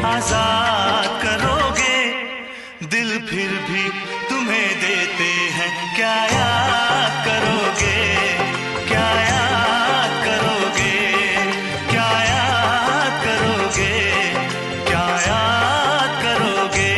आजाद करोगे, दिल फिर भी तुम्हें देते हैं, क्या याद करोगे, क्या याद करोगे, क्या याद करोगे, क्या याद करोगे।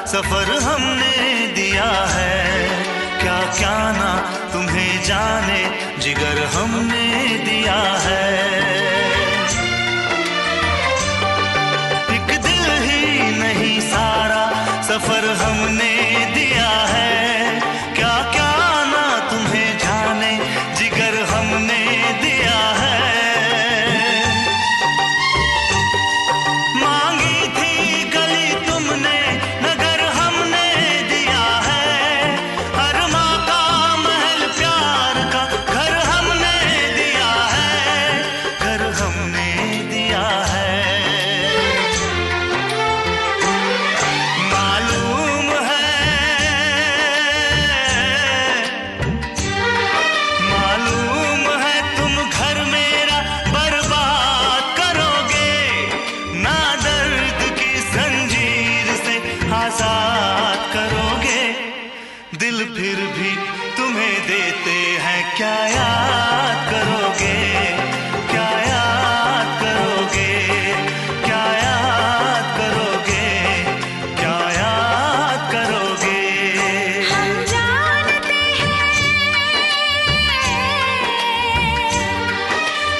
सफर हमने दिया है, क्या क्या ना तुम्हें जाने जिगर हमने दिया है। एक दिल ही नहीं सारा फिर भी तुम्हें देते हैं, क्या याद करोगे, क्या याद करोगे, क्या याद करोगे, क्या याद करोगे। हम जानते हैं,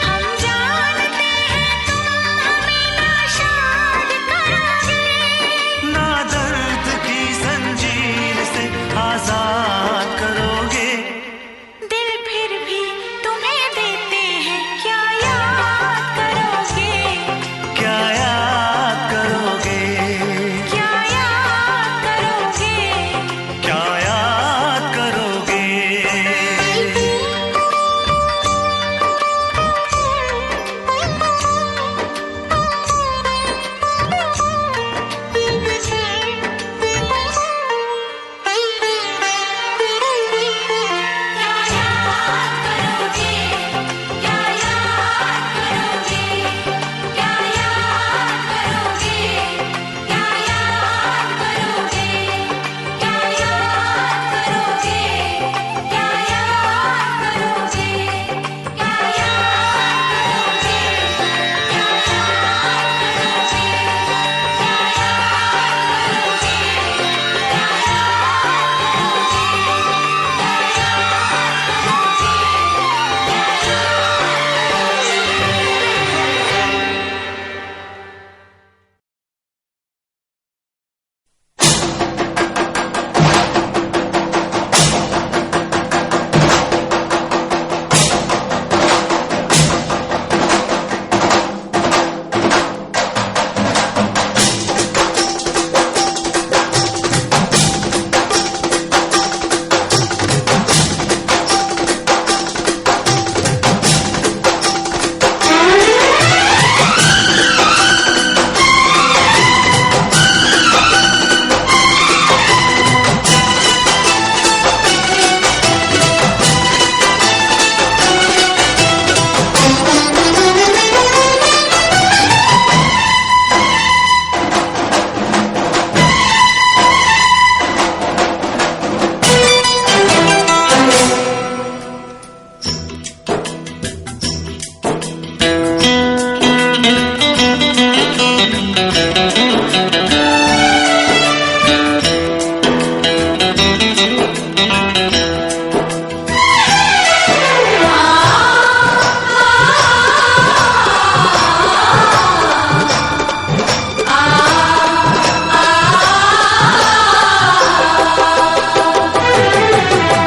हम जानते हैं तुम हमें नाशाद करोगे। ना दर्द की जंजीर से आजाद करोगे, दिल फिर भी तुम्हें देते हैं, क्या याद करोगे, क्या याद करोगे, क्या याद करोगे। क्या याद करोगे।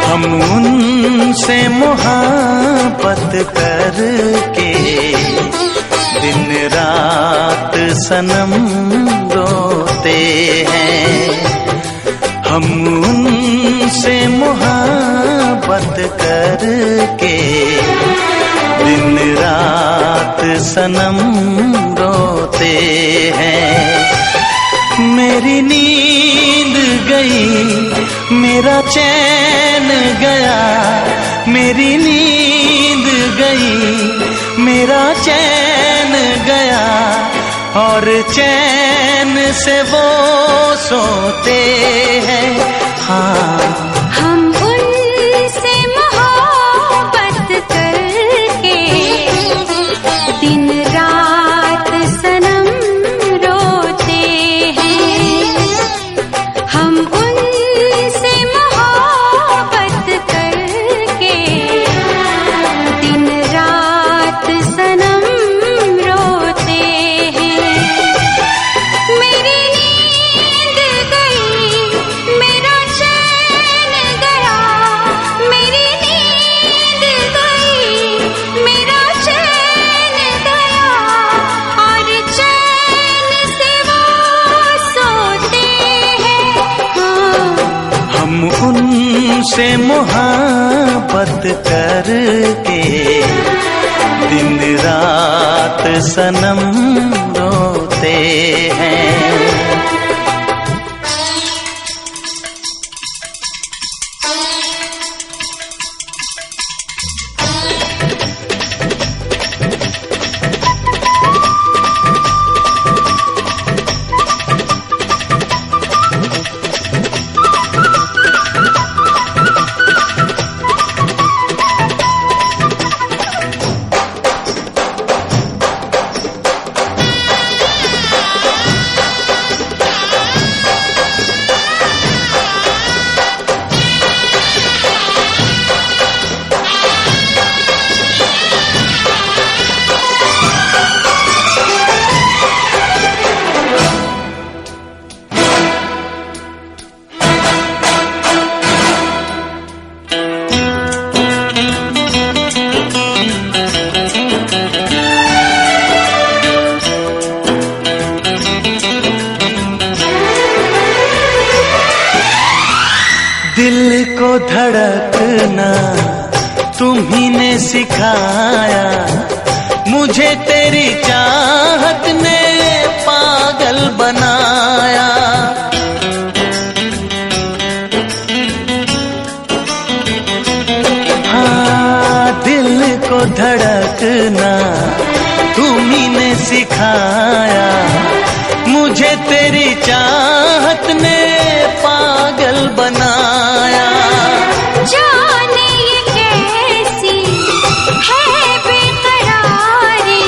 हम उनसे मोहब्बत करके दिन रात सनम रोते हैं। हम उनसे मोहब्बत करके दिन रात सनम रोते हैं। मेरी नींद गई, मेरा चैन गया, मेरी नींद गई, मेरा चैन गया, और चैन से वो सोते हैं। हाँ, हम उनसे मोहब्बत करके दिन रात सनम रोते हैं। हम उनसे मोहब्बत करके दिन रात सनम रोते हैं। मेरी नींद गई, मेरा चैन गया, मेरी नींद गई, मेरा चैन गया, और चैन से वो सोते हैं। हाँ, हम उनसे मोहब्बत करके दिन रात सनम रोते हैं। दिल को धड़कना तुम्ही ने सिखाया, मुझे तेरी चाहत ने पागल बनाया। हाँ, दिल को धड़कना तुम्ही ने सिखाया, मुझे तेरी चाहत ने पागल बनाया। जाने ये कैसी है बेकरारी,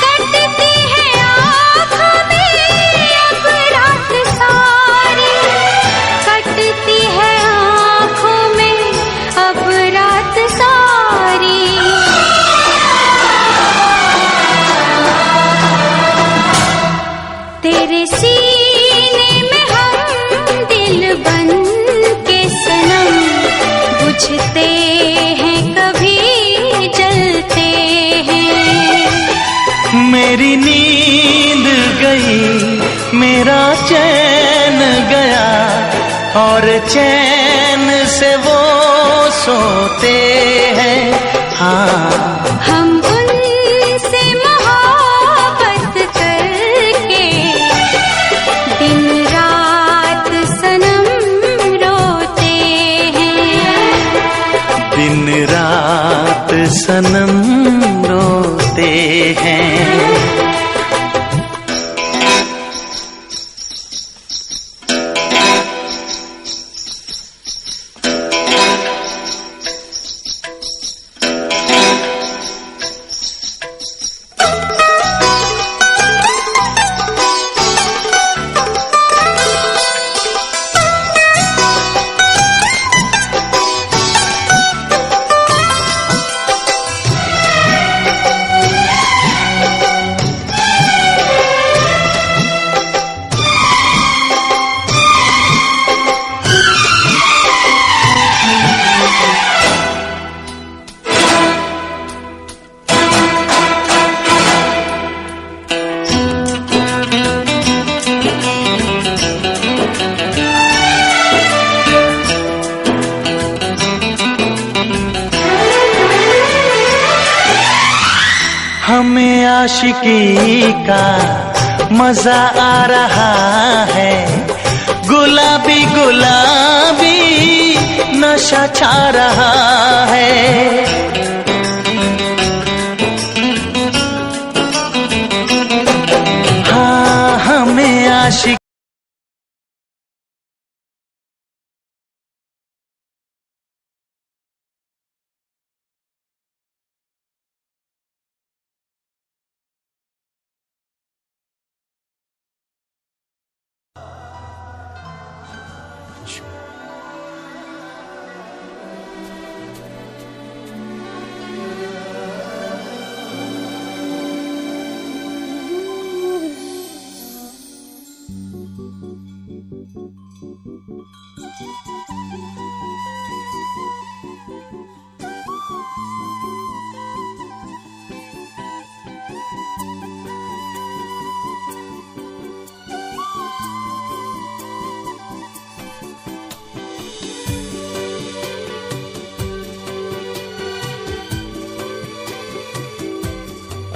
कटती है आँखों में अब रात सारी, कटती है आँखों में अब रात सारी। तेरे सीने में हम दिल बन के सनम, बुझते हैं कभी जलते हैं। मेरी नींद गई, मेरा चैन गया, और चैन से वो सोते हैं। हाँ, हम उनसे मोहब्बत करके दिन रात सनम रोते हैं। दिन रात सनम रोते हैं। हमें आशिकी का मजा आ रहा है, गुलाबी गुलाबी नशा छा रहा है। हाँ, हमें आशिकी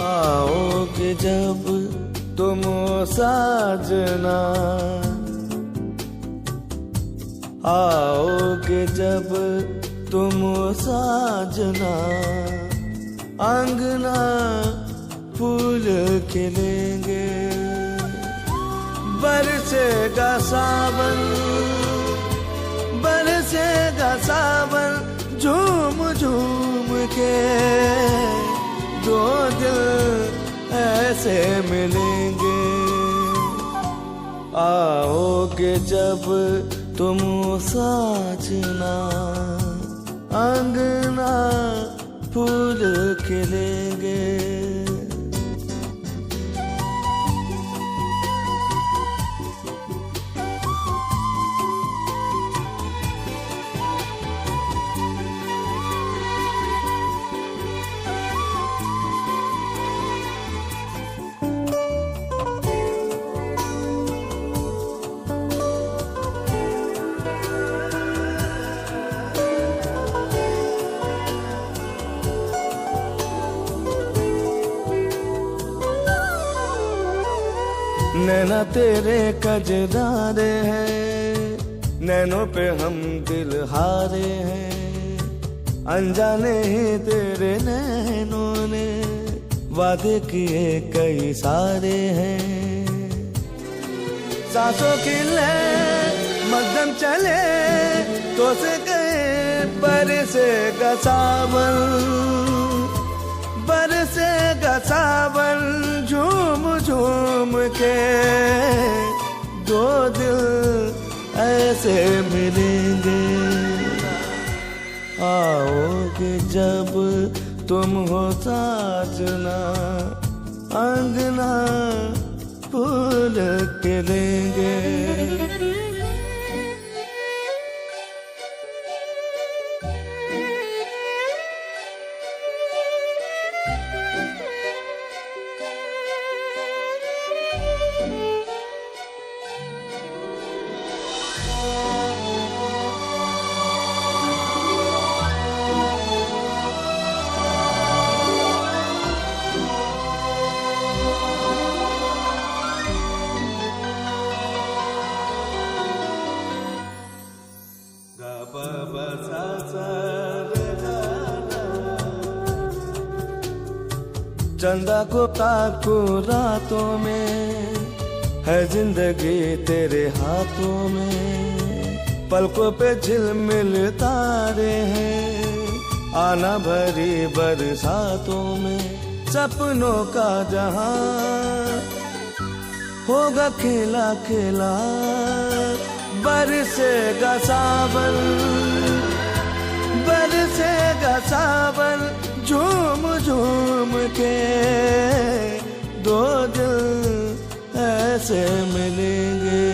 आओगे जब तुम साजना, आओगे जब तुम साजना, अंगना फूल खिलेंगे, बरसेगा सावन, बरसेगा सावन, झूम झूम के दो दिल ऐसे मिलेंगे। आओगे जब तुम साजना, अंगना फूल खिलेंगे। नैना तेरे कजरारे हैं, नैनों पे हम दिल हारे हैं। अनजाने ही तेरे नैनों ने वादे किए कई सारे हैं। सांसों की ले मध्यम चले तो से गए बरसेगा सावन, बरसेगा सावन झूम झूम के दो दिल ऐसे मिलेंगे। आओगे जब तुम हो साजना, अंगना फूल के लेंगे। चंदा को ताको रातों में, है जिंदगी तेरे हाथों में। पलकों पे झिलमिल तारे हैं, आना भरी बरसातों में। सपनों का जहां होगा खेला खेला, बरसेगा सावन, बरसेगा सावन झूम झूम के दो दिल ऐसे मिलेंगे।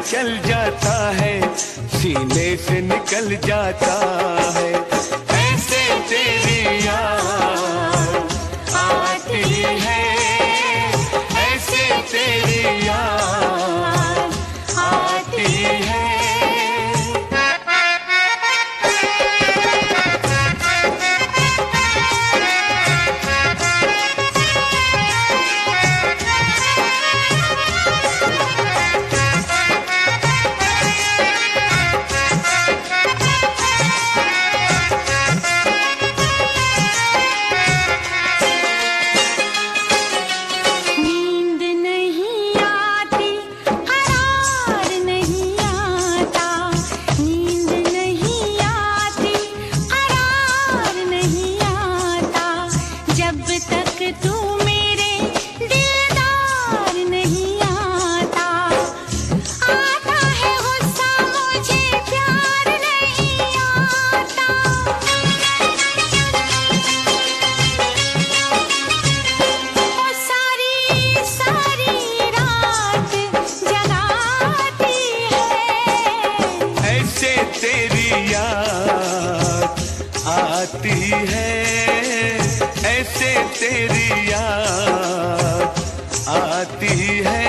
चल जाता है, सीने से निकल जाता है। ऐसे तेरी याद आती है, ऐसे तेरी याद आती है। याद आती है, ऐसे तेरी याद आती है।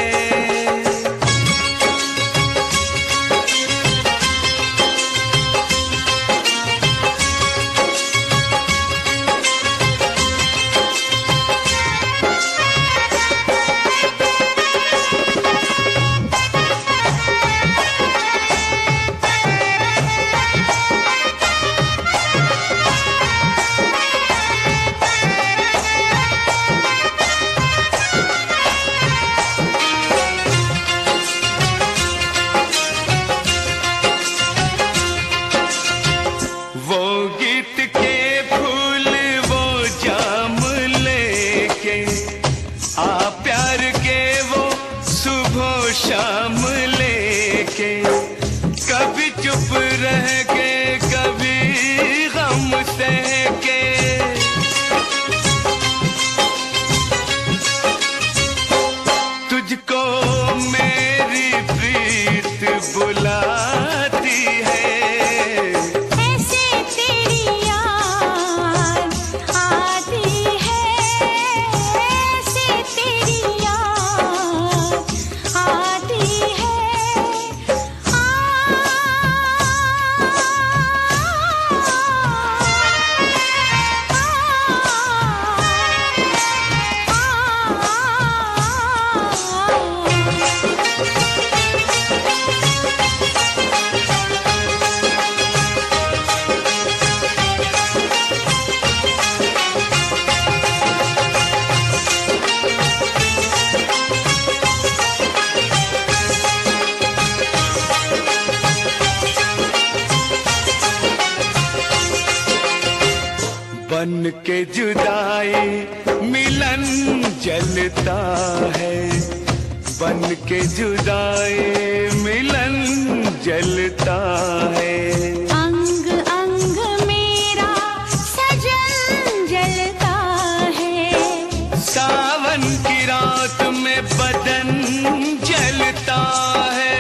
शाम लेके कभी चुप रह के कभी गम सह के, तुझको मेरी प्रीत बुलाती है, ऐसे तेरी याद आती है, ऐसे तेरी याद आती है। बन के जुदाई मिलन जलता है, बन के जुदाई मिलन जलता है। अंग अंग मेरा सजन जलता है, सावन की रात में बदन जलता है।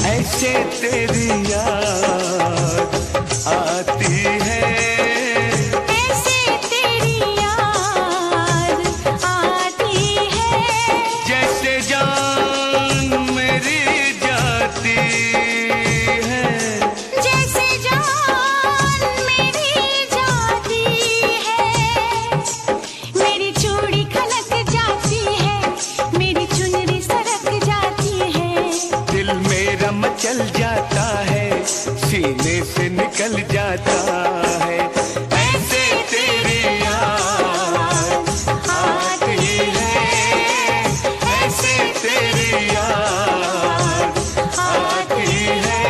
ऐसे तेरी याद आती है, ऐसे तेरी याद आती है, जैसे जान मेरी जाती है, जैसे जान मेरी जाती है। मेरी चूड़ी खनक जाती है, मेरी चुनरी सरक जाती है, दिल मेरा मचल जाता है, सीने से निकल जाता है। ऐसे तेरी याद आती है, ऐसे तेरी याद आती है।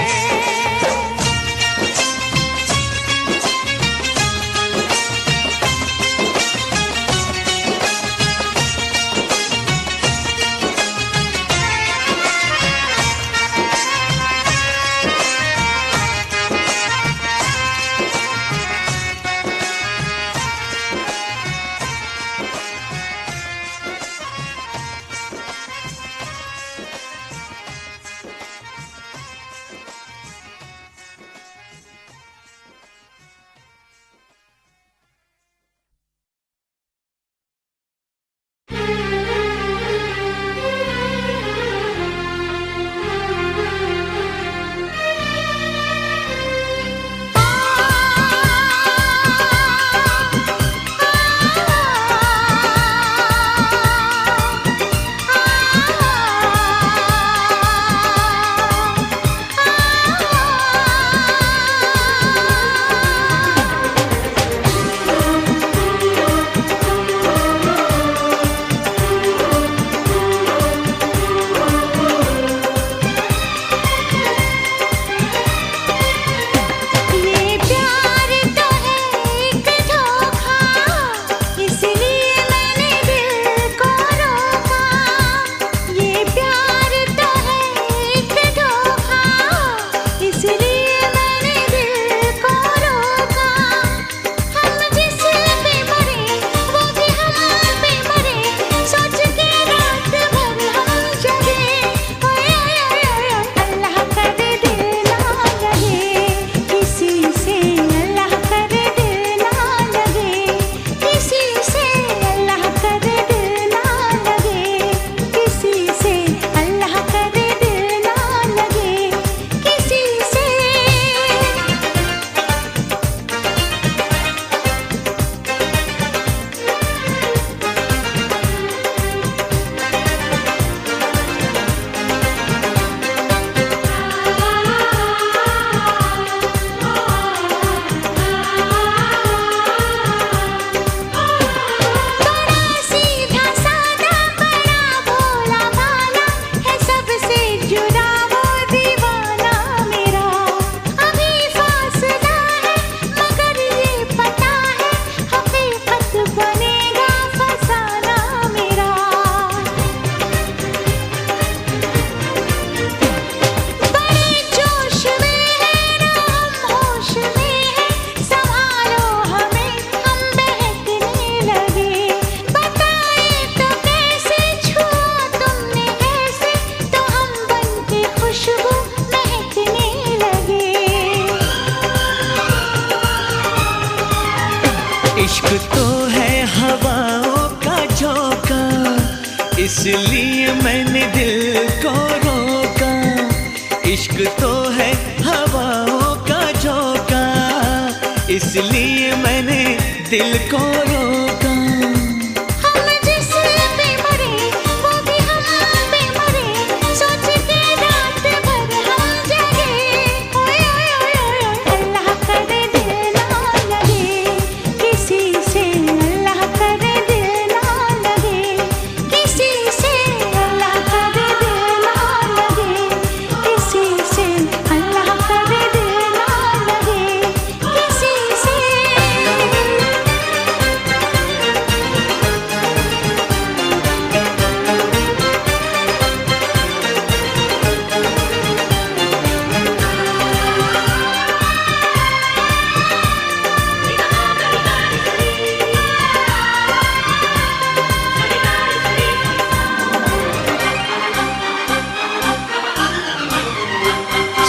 इश्क तो है हवाओं का झोंका, इसलिए मैंने दिल को रोका। इश्क तो है हवाओं का झोंका, इसलिए मैंने दिल को रोका। हम जिस पे मरे वो भी हम पे मरे, सोच के रात भर हम जगे। ओए ओए ओए ओए, अल्लाह करे दिल ना लगे किसी से, अल्लाह करे दिल ना लगे किसी से, अल्लाह करे दिल ना लगे किसी से, अल्लाह करे दिल ना लगे किसी से।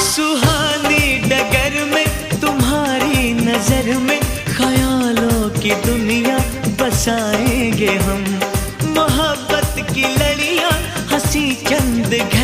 सुहानी डगर में तुम्हारी नजर में ख्यालों की दुनिया बसाएंगे हम। मोहब्बत की लड़ियां हंसी चंद घर